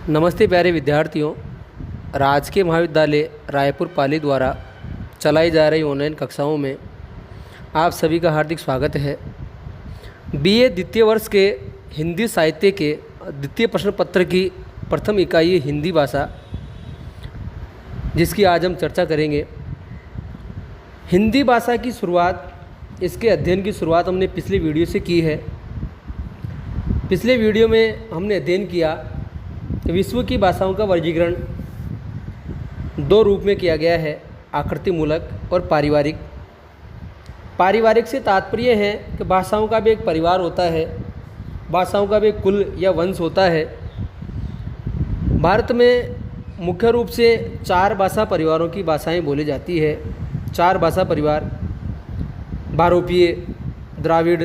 नमस्ते प्यारे विद्यार्थियों। राजकीय महाविद्यालय रायपुर पाली द्वारा चलाई जा रही ऑनलाइन कक्षाओं में आप सभी का हार्दिक स्वागत है। बीए द्वितीय वर्ष के हिंदी साहित्य के द्वितीय प्रश्न पत्र की प्रथम इकाई हिंदी भाषा, जिसकी आज हम चर्चा करेंगे। हिंदी भाषा की शुरुआत, इसके अध्ययन की शुरुआत हमने पिछले वीडियो से की है। पिछले वीडियो में हमने अध्ययन किया विश्व की भाषाओं का वर्गीकरण दो रूप में किया गया है, आकृतिमूलक और पारिवारिक। पारिवारिक से तात्पर्य है कि भाषाओं का भी एक परिवार होता है, भाषाओं का भी एक कुल या वंश होता है। भारत में मुख्य रूप से 4 भाषा परिवारों की भाषाएं बोली जाती है। 4 भाषा परिवार भारोपीय, द्राविड़,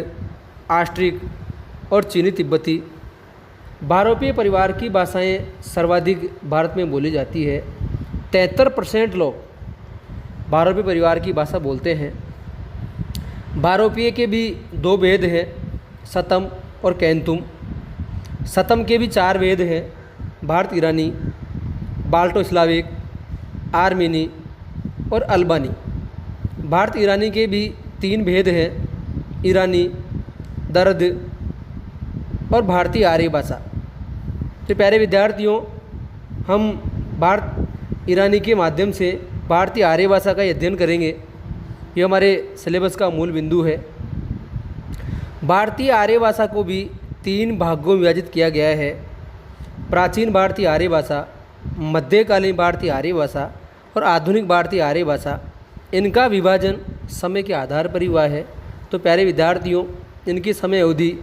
आस्ट्रिक और चीनी तिब्बती। भारोपीय परिवार की भाषाएं सर्वाधिक भारत में बोली जाती है। 73% लोग भारोपीय परिवार की भाषा बोलते हैं। भारोपीय के भी 2 भेद हैं, सतम और कैंतुम। सतम के भी 4 भेद हैं, भारत ईरानी, बाल्टो स्लाविक, आर्मेनी और अल्बानी। भारत ईरानी के भी 3 भेद हैं, ईरानी, दर्द और भारतीय आर्य भाषा। तो प्यारे विद्यार्थियों, हम भारत ईरानी के माध्यम से भारतीय आर्य भाषा का अध्ययन करेंगे। ये हमारे सिलेबस का मूल बिंदु है। भारतीय आर्य भाषा को भी 3 भागों में विभाजित किया गया है। प्राचीन भारतीय आर्य भाषा, मध्यकालीन भारतीय आर्य भाषा और आधुनिक भारतीय आर्य भाषा। इनका विभाजन समय के आधार पर ही हुआ है। तो प्यारे विद्यार्थियों, इनकी समय अवधि,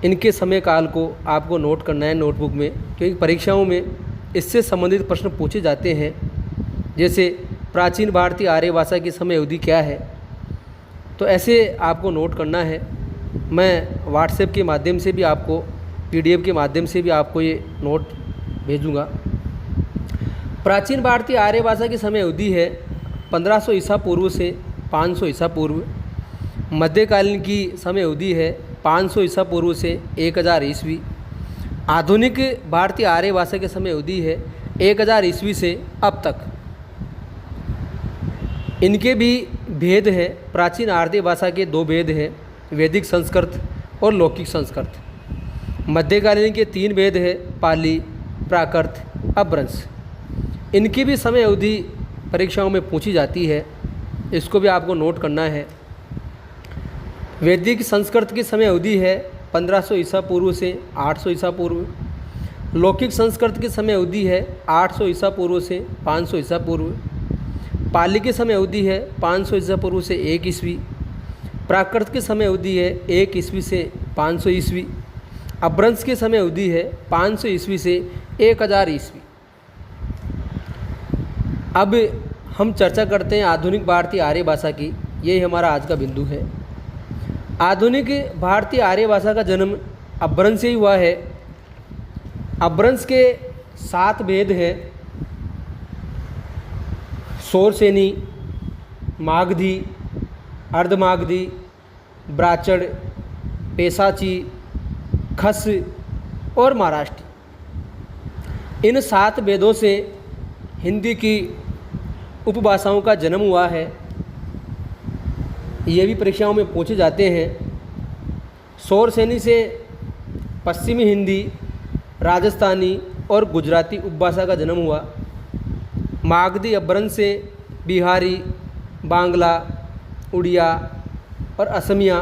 इनके समय काल को आपको नोट करना है नोटबुक में, क्योंकि परीक्षाओं में इससे संबंधित प्रश्न पूछे जाते हैं। जैसे प्राचीन भारतीय आर्य भाषा की समय अवधि क्या है, तो ऐसे आपको नोट करना है। मैं व्हाट्सएप के माध्यम से भी आपको, पीडीएफ के माध्यम से भी आपको ये नोट भेजूँगा। प्राचीन भारतीय आर्य भाषा की समय अवधि है 1500 ईसा पूर्व से 500 ईसा पूर्व। मध्यकालीन की समय अवधि है 500 ईसा पूर्व से 1000 ईस्वी। आधुनिक भारतीय आर्य भाषा की समय अवधि है 1000 ईस्वी से अब तक। इनके भी भेद हैं। प्राचीन आर्य भाषा के 2 भेद हैं, वैदिक संस्कृत और लौकिक संस्कृत। मध्यकालीन के 3 भेद हैं, पाली, प्राकृत, अपभ्रंश। इनकी भी समय अवधि परीक्षाओं में पूछी जाती है, इसको भी आपको नोट करना है। वैदिक संस्कृत की समय अवधि है 1500 ईसा पूर्व से 800 ईसा पूर्व। लौकिक संस्कृत की समय अवधि है 800 ईसा पूर्व से 500 ईसा पूर्व। पाली की समय अवधि है 500 ईसा पूर्व से 1 ईस्वी। प्राकृत की समय अवधि है 1 ईस्वी से 500 ईस्वी। अपभ्रंश की समय अवधि है 500 ईस्वी से 1000 ईस्वी। अब हम चर्चा करते हैं आधुनिक भारतीय आर्य भाषा की। यही हमारा आज का बिंदु है। आधुनिक भारतीय आर्य भाषा का जन्म अपभ्रंश से ही हुआ है। अपभ्रंश के 7 भेद हैं, शोरसेनी, मागधी, अर्धमागधी, ब्राचड़, पेशाची, खस और महाराष्ट्री। इन 7 भेदों से हिंदी की उपभाषाओं का जन्म हुआ है। ये भी परीक्षाओं में पूछे जाते हैं। शोरसेनी से पश्चिमी हिंदी, राजस्थानी और गुजराती उपभाषा का जन्म हुआ। मागधी अपभ्रंश से बिहारी, बांग्ला, उड़िया और असमिया।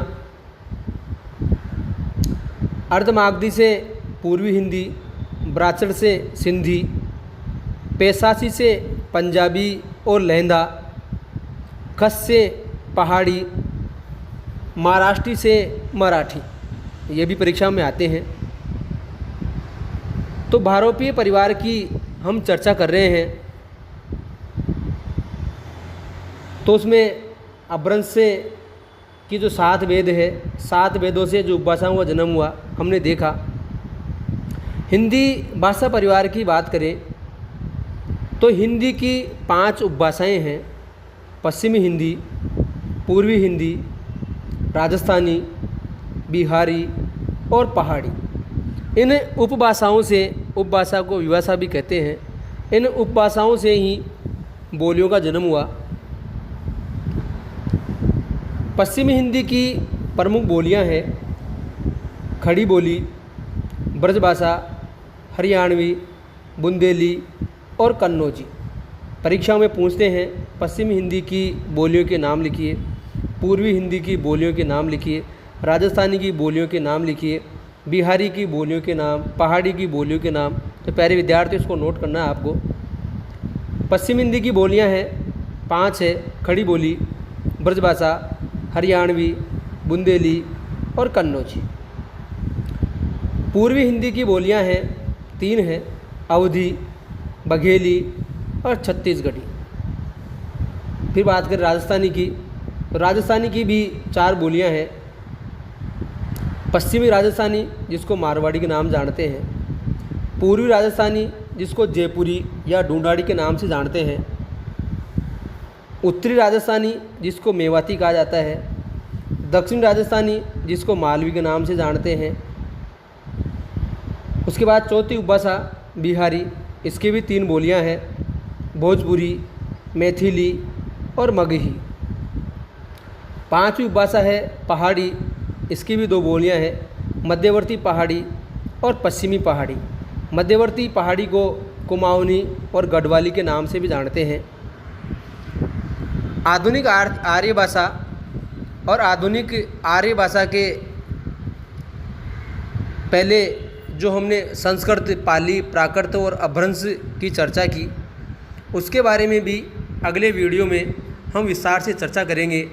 अर्धमागधी से पूर्वी हिंदी, ब्राचड़ से सिंधी, पेशाची से पंजाबी और लहंदा, खस से पहाड़ी, महाराष्ट्री से मराठी। ये भी परीक्षा में आते हैं। तो भारोपीय परिवार की हम चर्चा कर रहे हैं, तो उसमें अपभ्रंश से की जो 7 भेद है, 7 भेदों से जो उपभाषाओं का जन्म हुआ हमने देखा। हिंदी भाषा परिवार की बात करें तो हिंदी की 5 उपभाषाएं हैं, पश्चिमी हिंदी, पूर्वी हिंदी, राजस्थानी, बिहारी और पहाड़ी। इन उपभाषाओं से, उपभाषा को विभाषा भी कहते हैं, इन उपभाषाओं से ही बोलियों का जन्म हुआ। पश्चिमी हिंदी की प्रमुख बोलियां हैं खड़ी बोली, ब्रजभाषा, हरियाणवी, बुंदेली और कन्नौजी। परीक्षाओं में पूछते हैं पश्चिमी हिंदी की बोलियों के नाम लिखिए, पूर्वी हिंदी की बोलियों के नाम लिखिए, राजस्थानी की बोलियों के नाम लिखिए, बिहारी की बोलियों के नाम, पहाड़ी की बोलियों के नाम। तो प्यारे विद्यार्थी इसको नोट करना है आपको। पश्चिम हिंदी की बोलियां हैं 5 है, खड़ी बोली, ब्रजभाषा, हरियाणवी, बुंदेली और कन्नौजी। पूर्वी हिंदी की बोलियां हैं 3 हैं, अवधी, बघेली और छत्तीसगढ़ी। फिर बात करें राजस्थानी की, तो राजस्थानी की भी 4 बोलियां हैं। पश्चिमी राजस्थानी जिसको मारवाड़ी के नाम जानते हैं, पूर्वी राजस्थानी जिसको जयपुरी या ढूंढाड़ी के नाम से जानते हैं, उत्तरी राजस्थानी जिसको मेवाती कहा जाता है, दक्षिण राजस्थानी जिसको मालवी के नाम से जानते हैं। उसके बाद चौथी उपभाषा बिहारी, इसकी भी 3 बोलियां हैं, भोजपुरी, मैथिली और मगही। 5वीं उपभाषा है पहाड़ी, इसकी भी 2 बोलियां हैं, मध्यवर्ती पहाड़ी और पश्चिमी पहाड़ी। मध्यवर्ती पहाड़ी को कुमाऊनी और गढ़वाली के नाम से भी जानते हैं। आधुनिक आर्य भाषा और आधुनिक आर्य भाषा के पहले जो हमने संस्कृत, पाली, प्राकृत और अपभ्रंश की चर्चा की, उसके बारे में भी अगले वीडियो में हम विस्तार से चर्चा करेंगे।